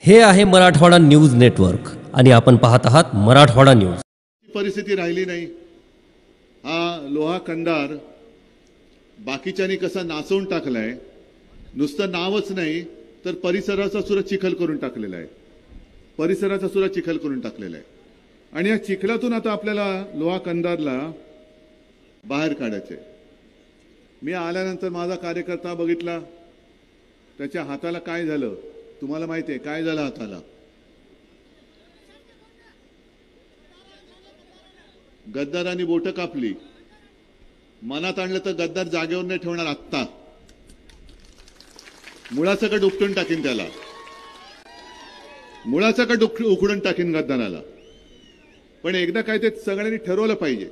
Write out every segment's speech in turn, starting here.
हे आहे Marathwada news network आणि आपण पाहत आहात मराठवाडा न्यूज। परिस्थिती राहिली नाही। हा लोहा कंदार बाकीच्यांनी कसा नाचवून टाकलाय, नुसतं नावच नाही तर परिसराचा सुद्धा चिखल करून टाकलेला आहे, परिसराचा सुद्धा चिखल करून टाकलेला आहे। आणि या चिखलातून आता आपल्याला लोहा कंदारला बाहेर काढायचे। मी आल्यानंतर माझा कार्यकर्ता बघितला, त्याच्या हाताला काय झालं तुम्हाला माहिती आहे? काय झालं हाताला? गद्दारांनी बोट कापली। मनात आणलं तर गद्दार जागेवर नाही ठेवणार, आत्ता मुळासकट उपटून टाकीन त्याला, मुळासकट उखडून टाकीन गद्दाराला। पण एकदा काय ते सगळ्यांनी ठरवलं पाहिजे,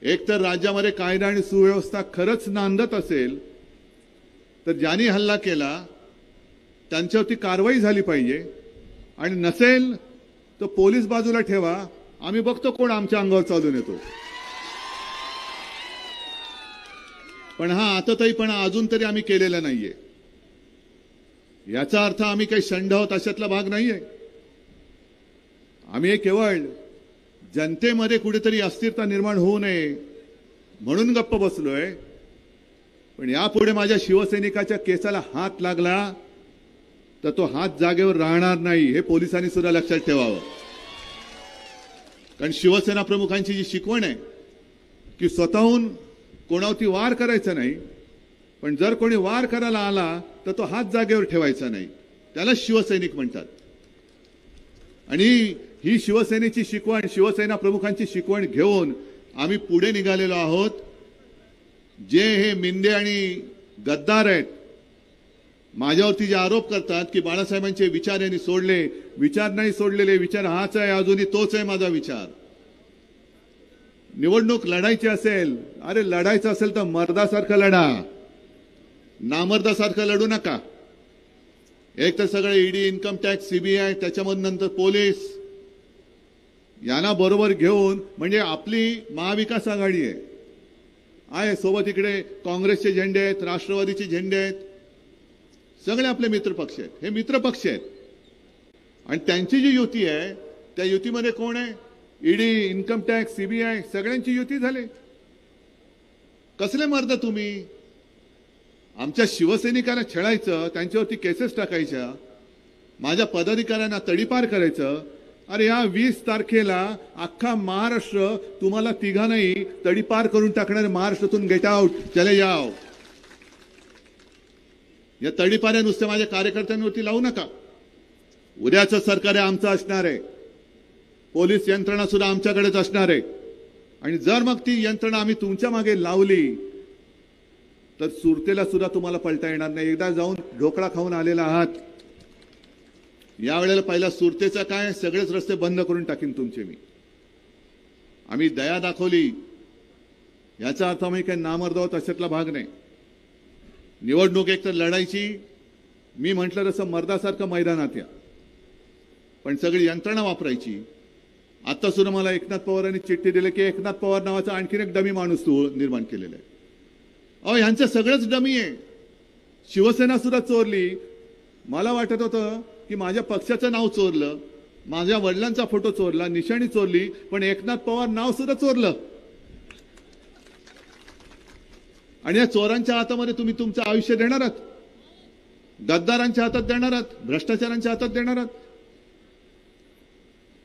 एक तर राज्यामध्ये कायदा आणि सुव्यवस्था खरंच नांदत असेल तर ज्यांनी हल्ला केला त्यांच्यावरती कारवाई झाली पाहिजे, आणि नसेल तर पोलीस बाजूला ठेवा, आम्ही बघतो कोण आमच्या अंगावर चालून येतो। पण हा आतताईपणा अजून तरी आम्ही केलेला नाहीये। याचा अर्थ आम्ही काही शंड आहोत अशातला भाग नाहीये। आम्ही केवळ जनतेमध्ये कुठेतरी अस्थिरता निर्माण होऊ नये म्हणून गप्प बसलोय। पण यापुढे माझ्या शिवसैनिकाच्या केसाला हात लागला तर तो हात जागेवर राहणार नाही, हे पोलिसांनी सुद्धा लक्षात ठेवावं। कारण शिवसेना प्रमुखांची जी शिकवण आहे की स्वतःहून कोणावरती वार करायचा नाही, पण जर कोणी वार करायला आला तर तो हात जागेवर ठेवायचा नाही, त्याला शिवसैनिक म्हणतात। आणि ही शिवसेनेची शिकवण, शिवसेना प्रमुखांची शिकवण घेऊन आम्ही पुढे निघालेलो आहोत। जे हे मिंदे आणि गद्दार आहेत, माझ्यावरती जे आरोप करतात की बाळासाहेबांचे विचार यांनी सोडले, विचार नाही सोडलेले, विचार हाच आहे, अजूनही तोच आहे माझा विचार। निवडणूक लढायची असेल, अरे लढायचं असेल तर मर्दासारखं लढा, नामर्दासारखं लढू नका। एक तर सगळे ईडी, इन्कम टॅक्स, सीबीआय, त्याच्यामध्ये नंतर पोलीस यांना बरोबर घेऊन, म्हणजे आपली महाविकास आघाडी आहे, सोबत इकडे काँग्रेसचे झेंडे आहेत, राष्ट्रवादीचे झेंडे आहेत, सगळे आपले मित्रपक्ष आहेत, हे मित्रपक्ष आहेत। आणि त्यांची जी युती आहे त्या युतीमध्ये कोण आहे? ईडी, इन्कम टॅक्स, सीबीआय सगळ्यांची युती झाली। कसले मर्द तुम्ही? आमच्या शिवसैनिकांना छळायचं, त्यांच्यावरती केसेस टाकायच्या, माझ्या पदाधिकाऱ्यांना तडीपार करायचं। अरे या 20 तारखेला अख्खा महाराष्ट्र तुम्हाला तिघांनाही तडीपार करून टाकणार, महाराष्ट्रातून गेट आउट, चले जाओ। या तडीपाऱ्या नुसते माझ्या कार्यकर्त्यांवरती लावू नका। उद्याचं सरकार आमचं असणार आहे, पोलीस यंत्रणा सुद्धा आमच्याकडेच असणार आहे। आणि जर मग ती यंत्रणा आम्ही तुमच्या मागे लावली तर सुरतेला सुद्धा तुम्हाला पलटा येणार नाही। एकदा जाऊन ढोकळा खाऊन आलेला आहात, यावेळेला पहिला सुरतेचा काय, सगळेच रस्ते बंद करून टाकीन तुमचे मी। आम्ही दया दाखवली याचा अर्थ आम्ही काही नामर्द आहोत अशातला भाग नाही। निवडणूक एक तर लढायची, मी म्हटलं तसं मर्दासारखं मैदानात या, पण सगळी यंत्रणा वापरायची। आता सुद्धा मला एकनाथ पवारांनी चिठ्ठी दिली की एकनाथ पवार नावाचा आणखीन एक डमी माणूस निर्माण केलेला आहे। अहो ह्यांचं सगळंच डमी आहे। शिवसेना सुद्धा चोरली, मला वाटत होतं की माझ्या पक्षाचं नाव चोरलं, माझ्या वडिलांचा फोटो चोरला, निशाणी चोरली, पण एकनाथ पवार नाव सुद्धा चोरलं। आणि या चोरांच्या हातामध्ये तुम्ही तुमचं आयुष्य देणार आहात, गद्दारांच्या हातात देणार आहात, भ्रष्टाचारांच्या हातात देणार आहात।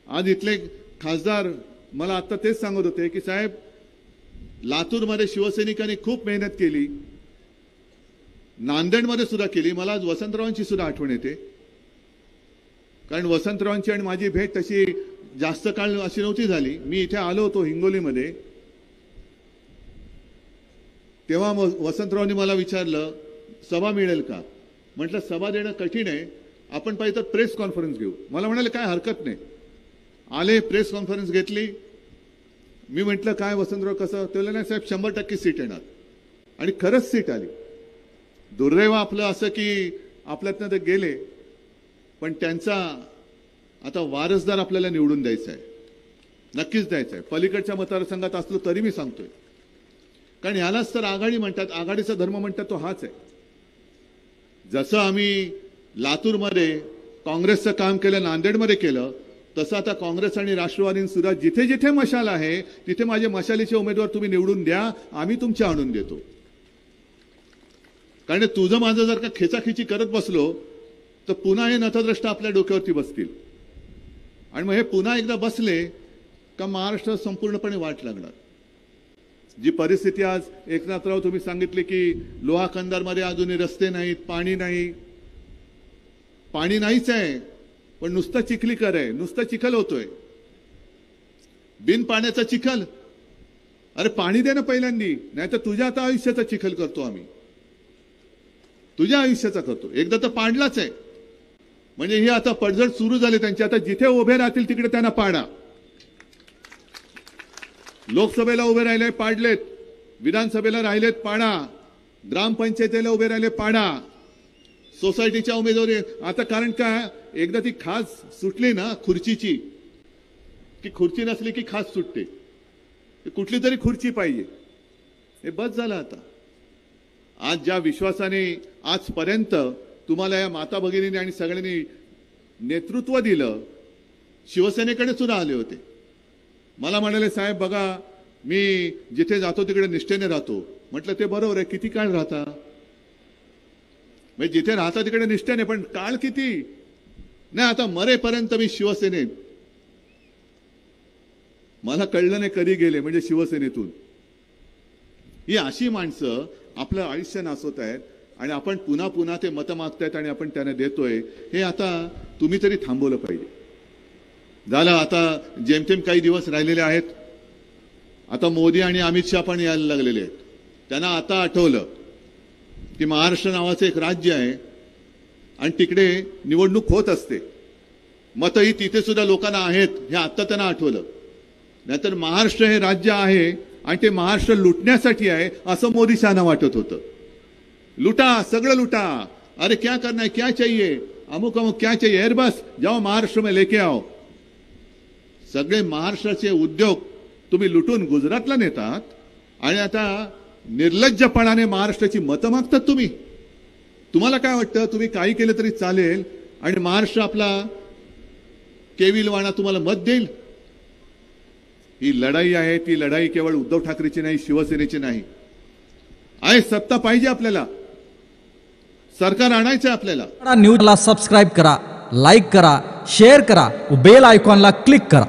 आज इथले खासदार मला आता तेच सांगत होते की साहेब, लातूरमध्ये शिवसैनिकांनी खूप मेहनत केली, नांदेडमध्ये सुद्धा केली। मला आज वसंतरावांची सुद्धा आठवण येते, कारण वसंतरावांची आणि माझी भेट तशी जास्त काळ अशी नव्हती झाली। मी इथे आलो होतो हिंगोलीमध्ये, तेव्हा वसंतरावांनी मला विचारलं सभा मिळेल का? म्हटलं सभा देणं कठीण आहे, आपण पाहिजे तर प्रेस कॉन्फरन्स घेऊ। मला म्हणाले काय हरकत नाही। आले, प्रेस कॉन्फरन्स घेतली। मी म्हटलं काय वसंतराव कसं? ते बोलले नाही साहेब 100% सीट येणार, आणि खरंच सीट आली। दुर्दैव आपलं असं की आपल्यातनं ते गेले, पण त्यांचा आता वारसदार आपल्याला निवडून द्यायचा आहे, नक्कीच द्यायचा आहे। पलीकडच्या मतदारसंघात असलो तरी मी सांगतोय, कारण यालाच तर आघाडी म्हणतात, आघाडीचा धर्म म्हणतात तो हाच आहे। जसं आम्ही लातूरमध्ये काँग्रेसचं काम केलं, नांदेडमध्ये केलं, तसं आता काँग्रेस आणि राष्ट्रवादीने सुद्धा जिथे जिथे मशाल आहे तिथे माझे मशालीचे उमेदवार तुम्ही निवडून द्या, आम्ही तुमच्या आणून देतो. कारण तुझं माझं जर का खेचाखिची करत बसलो तर पुन्हा हे नतद्रष्ट आपल्या डोक्यावरती बसतील आणि मग हे पुन्हा एकदा बसले का महाराष्ट्र संपूर्णपणे वाट लागणार. जी परिस्थिती आज एकनाथराव तुम्ही सांगितले की लोहा कंदारमध्ये अजूनही रस्ते नाहीत, पाणी नाही, पाणी नाहीच आहे, पण नुसतं चिखलीकर आहे, नुसतं चिखल होतोय, बिन पाण्याचा चिखल. अरे पाणी दे ना पहिल्यांदी, नाही तर तुझ्या आता आयुष्याचा चिखल करतो आम्ही, तुझ्या आयुष्याचा करतो. एकदा तर पाडलाच आहे, म्हणजे हे आता पडझड सुरू झाले त्यांची. आता जिथे उभे राहतील तिकडे त्यांना पाडा. लोकसभेला उभे राहिले पाडलेत, विधानसभेला राहिलेत पाडा, ग्रामपंचायतीला उभे राहिले पाडा, सोसायटीच्या उमेदवारी. आता कारण काय, एकदा ती खास सुटली ना खुर्चीची, की खुर्ची नसली की खास सुटते, कुठली तरी खुर्ची पाहिजे, हे बस झालं. आता आज ज्या विश्वासाने आजपर्यंत तुम्हाला या माता भगिनींनी आणि सगळ्यांनी नेतृत्व दिलं, शिवसेनेकडे सुद्धा आले होते. मला म्हणाले साहेब बघा मी जिथे जातो तिकडे निष्ठेने राहतो. म्हटलं ते बरोबर आहे, किती काळ राहता, म्हणजे जिथे राहता तिकडे निष्ठेने, पण काळ किती नाही. आता मरेपर्यंत मी शिवसेनेत. मला कळलं नाही कधी गेले म्हणजे शिवसेनेतून. ही अशी माणसं आपलं आयुष्य नासवत आहेत आणि आपण पुन्हा पुन्हा ते मतं मागतायत आणि आपण त्यांना देतोय. हे आता तुम्ही तरी थांबवलं पाहिजे. झालं आता जेमतेम काही दिवस राहिलेले आहेत. आता मोदी आणि अमित शहा पण यायला लागलेले आहेत. त्यांना आता आठवलं की महाराष्ट्र नावाचं एक राज्य आहे आणि तिकडे निवडणूक होत असते, मतही तिथे सुद्धा लोकांना आहेत, हे आता त्यांना आठवलं. नाहीतर महाराष्ट्र हे राज्य आहे आणि ते महाराष्ट्र लुटण्यासाठी आहे असं मोदी शहाना वाटत होतं. लुटा, सगळं लुटा, अरे क्या करना है, क्या चाहिए, अमुक अमुक क्या चाहिए, अरे बस जाओ महाराष्ट्र में लेके आओ. सगळे महाराष्ट्राचे उद्योग तुम्ही लुटून गुजरातला नेतात आणि आता निर्लज्जपणाने महाराष्ट्राची मतं मागतात तुम्ही. तुम्हाला काय वाटतं तुम्ही काही केलं तरी चालेल आणि महाराष्ट्र आपला केविलवाणा तुम्हाला मत देईल? ही लढाई आहे, ती लढाई केवळ उद्धव ठाकरेची नाही, शिवसेनेची नाही आहे. सत्ता पाहिजे आपल्याला, सरकार आणायचं आपल्याला. न्यूजला सबस्क्राईब करा, लाईक करा, शेअर करा, बेल आयकॉनला क्लिक करा.